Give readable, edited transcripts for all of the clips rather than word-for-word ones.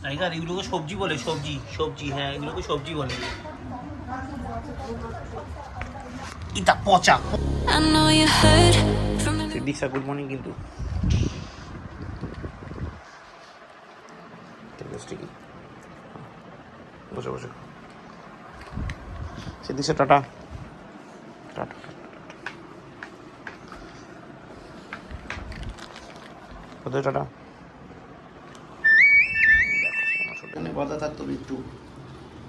Tiger এগুলোকে সবজি বলে, সবজি সবজি, হ্যাঁ এগুলোকে সবজি বলে। এটা পচা। Siddique sir good morning. কিন্তু বসে বসে সিদ্দিক স্যার টাটা টাটা। কোথায় টাটা? কথা থাকতো একটু,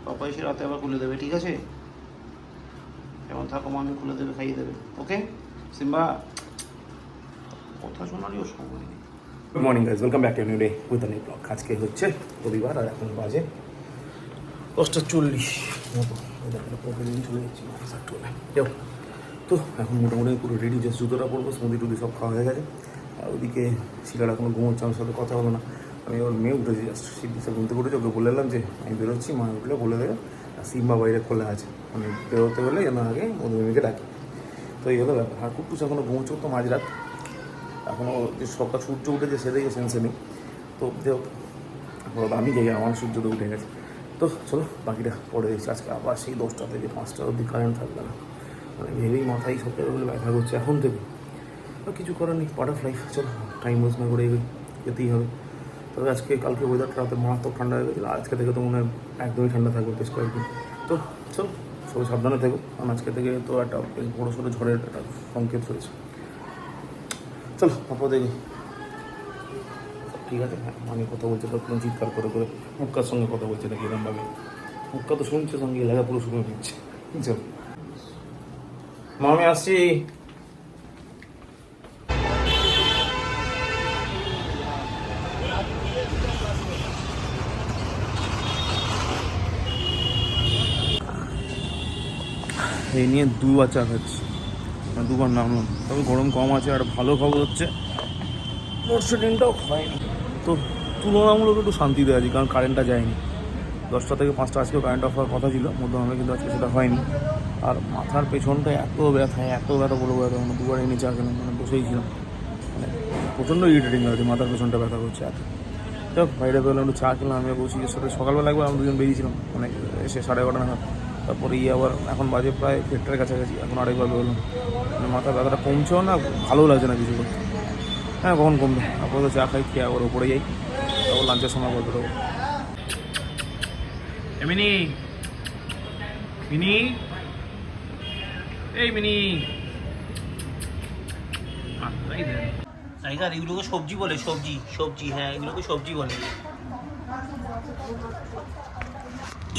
পাপা এসে রাতে আবার খুলে দেবে, ঠিক আছে? যেমন থাকো মানে খুলে দেবে, খাইয়ে দেবে, ওকে? সিম্বা কথা শোনারই ও সময় নেই। Good morning guys, welcome back to new day with a new blog. আজকে হচ্ছে রবিবার আর এখন বাজে 10:40 মতো। প্রতিদিন চলে যাচ্ছি যাও। তো এখন মোটামুটি পুরো রেডি, জাস্ট জুতোটা পরবো, স্মুদি টুদি সব খাওয়া হয়ে গেছে। আর ওদিকে শিলার এখনো ঘুমোচ্ছে, আমার সাথে কথা হলো না। আমি ওর মেয়ে উঠেছি, জাস্ট সিদ্দিকটা ঘুমতে উঠেছে, ওকে বলে এলাম যে আমি বেরোচ্ছি, মা উঠলে বলে দেবে। আর সিম্বা বাইরে খোলা আছে, মানে বেরোতে হলে যেন আগে মধুমিকে ডাকি। তো এই হলো ব্যাপার। আর কুট্টুস এখনও ঘুমোচ্ছে, তো মাঝরাত এখনও যে সকাল সূর্য উঠেছে সেদিকে সেন্সে নেই। তো দেখ আমি যাই, আমার সূর্য তো উঠে গেছে। তো চলো বাকিটা পরে দেখছি। আজকে আবার সেই 10টা থেকে 5টা অবধি কারেন্ট থাকবে না, মানে ভেবেই মাথায় সপ্তাহগুলো ব্যথা করছে এখন থেকে। আর কিছু করার নেই, পার্ট অফ লাইফ। চলো টাইম ওয়েস্ট না করে যেতেই হবে। তবে আজকে কালকে ওয়েদারটা রাতে মারাত্মক ঠান্ডা হয়ে গেছিলো, আজকে থেকে তো মনে হয় একদমই ঠান্ডা থাকবে বেশ কয়েকদিন। তো চলো সবাই সাবধানে থেকো, কারণ আজকে থেকে তো একটা বড়ো সড়ো ঝড়ের একটা সংকেত রয়েছে। চলো তারপর দেখি। ঠিক আছে, হ্যাঁ মানে কথা বলছে তো কোনো চিৎকার করে করে, মুক্কার সঙ্গে কথা বলছে নাকি এরমভাবে? মুক্কা তো শুনছে, সঙ্গে এলাকা পুরো শুনে নিচ্ছে। চল মা, আমি আসছি। এই নিয়ে দুবার চা খাচ্ছি, দুবার নামলাম। তবে গরম কম আছে। আর ভালো খবর হচ্ছে লোডশেডিংটাও হয়নি, তো তুলনামূলক একটু শান্তিতে আছি, কারণ কারেন্টটা যায়নি। 10টা থেকে 5টা আজকেও কারেন্ট অফ হওয়ার কথা ছিল মধ্যমে, কিন্তু আজকে সেটা হয়নি। আর মাথার পেছনটা এত ব্যথা বলবো, ব্যথা মানে দুবার এনে চা খেলাম, মানে বসেই ছিলাম, মানে প্রচণ্ড ইরিটেটিং লাগছে, মাথার পেছনটা ব্যথা করছে এত। যাক বাইরে বেরোলাম, একটু চা খেলাম, আমি বসি এর সাথে। সকালবেলা একবার আমরা দুজন বেরিয়েছিলাম, মানে এসে 11:30 নাগাদ। তারপরে আবার এখন বাজে প্রায় 1টার কাছাকাছি, এখন আরেকবার বেরোলাম। মানে মাথার ব্যথাটা কমছেও না, ভালোও লাগছে না কিছু করতে। হ্যাঁ কখন কমবে? আপাতত চা খাই, খেয়ে আবার ওপরে যাই, তারপর লাঞ্চের সময় গল্প দেবো। মিনি মিনি, এই মিনি। টাইগার এগুলোকে সবজি বলে, সবজি সবজি, হ্যাঁ এগুলোকে সবজি বলে।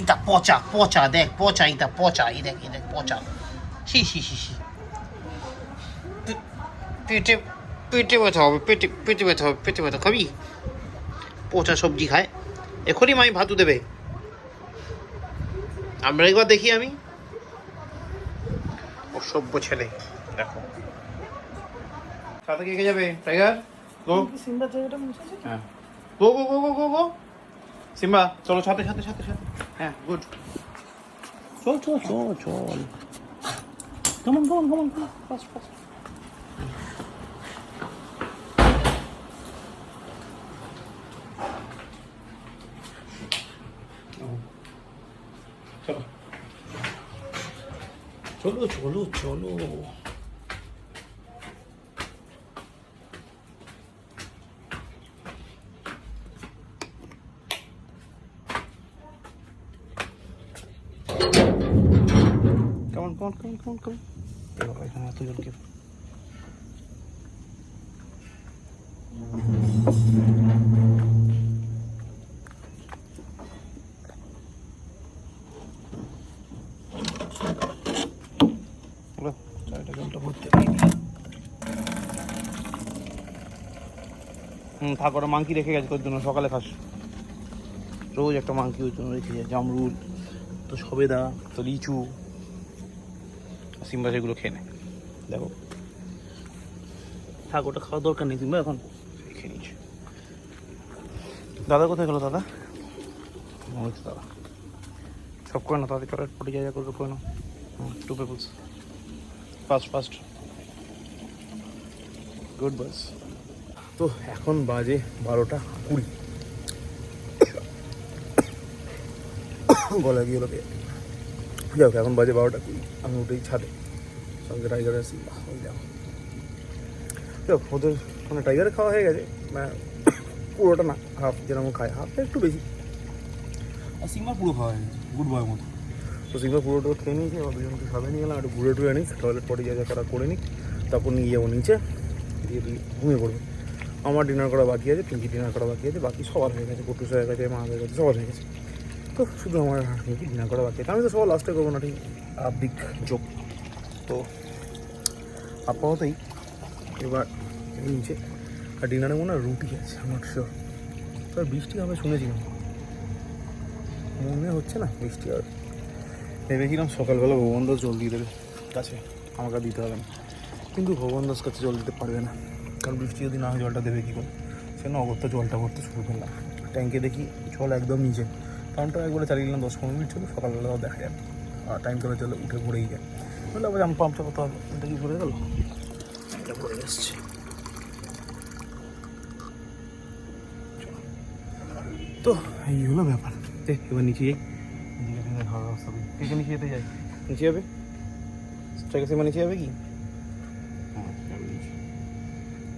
এটা পচা পচা, দেখ পচা, এটা পচা, এই দেখ এই দেখ পচা। শি শি শি শি, পেটে পেটে ব্যথা হবে, পেটে ব্যথা হবে, পেটে ব্যথা। খাবি? পচা সবজি খায়, এখনই মাই ভাতু দেবে। আমরা একবার দেখি, আমি অসভ্য ছেলে। দেখো সাথে কে কে যাবে? টাইগার গো, সিম্বার জায়গাটা মুছেছে। হ্যাঁ গো গো গো গো গো গো। সিম্বা চলো, সাথে সাথে সাথে সাথে, হ্যাঁ গুড। চল চল চল চল, Come on, fast, fast. চলো চলো চলো। কেমন এখানে এত জনকে। থাক, ওটা মাংকি রেখে গেছে তোর জন্য, সকালে খাস। রোজ একটা মাংকি ওর জন্য রেখে যায়। জামরুল, তো সবেদা, তো লিচু, সিম্বা সেগুলো খেয়ে নেয়। দেখো থাক, ওটা খাওয়ার দরকার নেই, সিম্বা এখন খেয়ে নিচ্ছে। দাদা কোথায় গেলো? দাদা দাদা সব করে না, তাদের চলে পটে যা করবে করে না। 2 পেপলস, ফাস্ট গুড বয়েস। তো এখন বাজে 12টা 20। গলা গিয়ে লোকে যাক এখন বাজে 12টা 20 আমি উঠেই ছাদে সঙ্গে টাইগারের সিম্বা ওই যাও যাক ওদের মানে টাইগারের খাওয়া হয়ে গেছে পুরোটা না হাফ যেরকম খায় হাফটা একটু বেশি আর সিম্বা পুরো খাওয়া হয়ে গেছে গুড বয় মতো তো সিম্বা পুরোটা খেয়ে নিয়েছে এবার দুজনকে সাদা নিয়ে গেলাম একটু ঘুরে টুরে নিই টয়লেট পরে যা যা করা করে নিই তারপর নিয়ে যাবো নিচে দিয়ে ঘুমিয়ে পড়বো আমার ডিনার করা বাকি আছে পিঙ্কি ডিনার করা বাকি আছে বাকি সবার হয়ে গেছে কুটুস হয়ে গেছে মা হয়ে গেছে সবার হয়ে গেছে তো শুধু আমার পিঙ্কি ডিনার করা বাকি আছে আমি তো সবার লাস্টে করবো না ঠিক আবদিক যোগ তো আপাততই এবার নিচে আর ডিনারে মনে হয় রুটি আছে আমার শিওর তো বৃষ্টি হবে শুনেছিলাম মনে হচ্ছে না বৃষ্টি হবে ভেবেছিলাম সকালবেলা ভগবান দাস জল দিয়ে দেবে কাছে আমাকে আর দিতে হবে না কিন্তু ভগবান দাস কাছে জল দিতে পারবে না কারণ বৃষ্টি যদি না হয় জলটা দেবে কী করে সেজন্য অগত্যা জলটা ভরতে শুরু করলাম ট্যাঙ্কে দেখি জল একদম নিচে কারণটা একবারে চালিয়ে গেলাম 10-15 মিনিট ছিল সকালবেলা দেখা যাবে আর টাইম করে জলে উঠে ভরেই যায় বলে আবার আমি পাম্পটা করতে হবে এটা কি ভরে গেল এটা ভরে এসছে তো এই হলো ব্যাপার দেখ এবার নিচে যাই খাওয়ার ব্যবস্থা করি কে নিচে যেতে যাই নিচে যাবে স্ট্রাইকের সীমা নিচে যাবে কি হ্যাঁ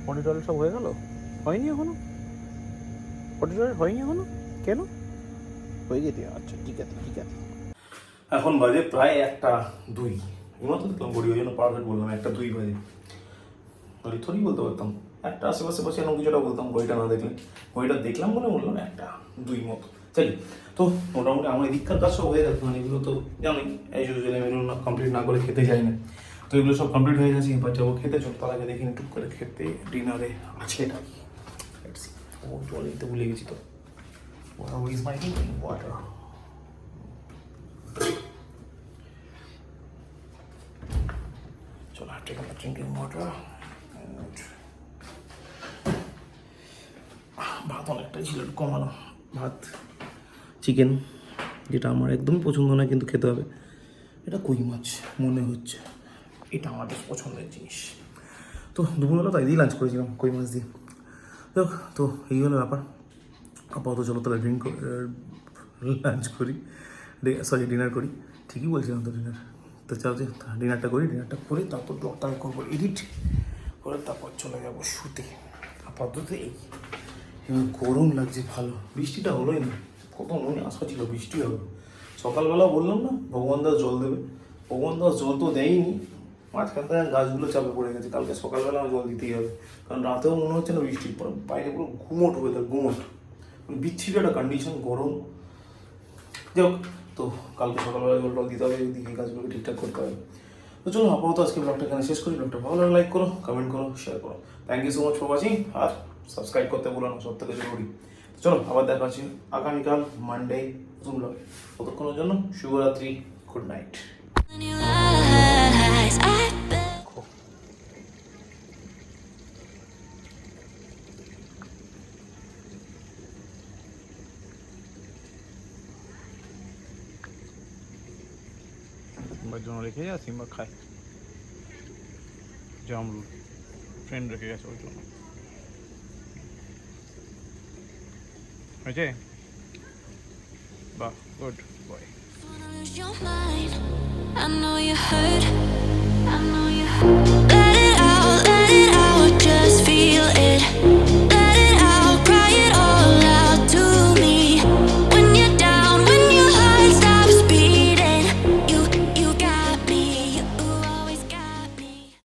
পটি টয়লেট সব হয়ে গেল হয়নি এখনো পটি টয়লেট হয়নি এখনো কেন হয়ে যেতে আচ্ছা ঠিক আছে এখন বাজে প্রায় 1:02 এইমাত্র দেখলাম ঘড়ি ওই জন্য পারফেক্ট বললাম 1:02 বাজে ঘড়ি থোড়ি বলতে পারতাম একটা আশেপাশে বসে এরকম কিছুটা বলতাম ঘড়িটা না দেখলে ঘড়িটা দেখলাম বলে বললাম 1:02 মতো চলি তো মোটামুটি আমার এদিককার কাজ সব হয়ে গেছে মানে এগুলো তো জানোই এই যদি এগুলো না কমপ্লিট না করে খেতে যাই না তো এগুলো সব কমপ্লিট হয়ে গেছে এবার যাবো খেতে চল তার আগে দেখি টুক করে খেতে ডিনারে আছে এটা ও জল নিতে ভুলে গেছি তো ইজ মাই ড্রিঙ্কিং ওয়াটার চলো I take a drinking water and ভাত অনেকটাই ছিল কমানো ভাত চিকেন যেটা আমার একদমই পছন্দ না কিন্তু খেতে হবে এটা কই মাছ মনে হচ্ছে এটা আমার বেশ পছন্দের জিনিস তো দুপুরবেলা তাই দিয়ে লাঞ্চ করেছিলাম কই মাছ দিয়ে দেখ তো এই হলো ব্যাপার আপাতত চলো তাহলে লাঞ্চ করি সরি ডিনার করি ঠিকই বলছিলাম তো ডিনার তো চলো ডিনারটা করি ডিনারটা করে তারপর ব্লগটা করবো এডিট করে তারপর চলে যাবো শুতে আপাতত এই গরম লাগছে ভালো বৃষ্টিটা হলোই না কত মনে আশা ছিল বৃষ্টি হবে সকালবেলা বললাম না ভগবান দাস জল দেবে ভগবান দাস জল তো দেয়নি মাঝখান থেকে গাছগুলো চাপে পড়ে গেছে কালকে সকালবেলা আমার জল দিতেই হবে কারণ রাতেও মনে হচ্ছে না বৃষ্টির পর বাইরে পুরো ঘুমোট ওয়েদার ঘুমোট বিচ্ছিরি একটা কন্ডিশন গরম যাক তো কালকে সকালবেলা জল টল দিতে হবে দিকে গাছগুলোকে ঠিকঠাক করতে হবে তো চলো আপাতত আজকে ব্লগটা এখানে শেষ করি ব্লগটা ভালো লাগে লাইক করো কমেন্ট করো শেয়ার করো thank you so much for watching আর সাবস্ক্রাইব করতে বলো না সব থেকে জরুরি চলো আবার দেখা হচ্ছে আগামীকাল মানডে নতুন ব্লগে ততক্ষণের জন্য শুভরাত্রি গুড নাইট সিম্বার জন্য রেখে যা সিম্বা খায় জামরুল ফ্রেন্ড রেখে গেছে ওর জন্য হয়েছে বাহ good boy I know you hurt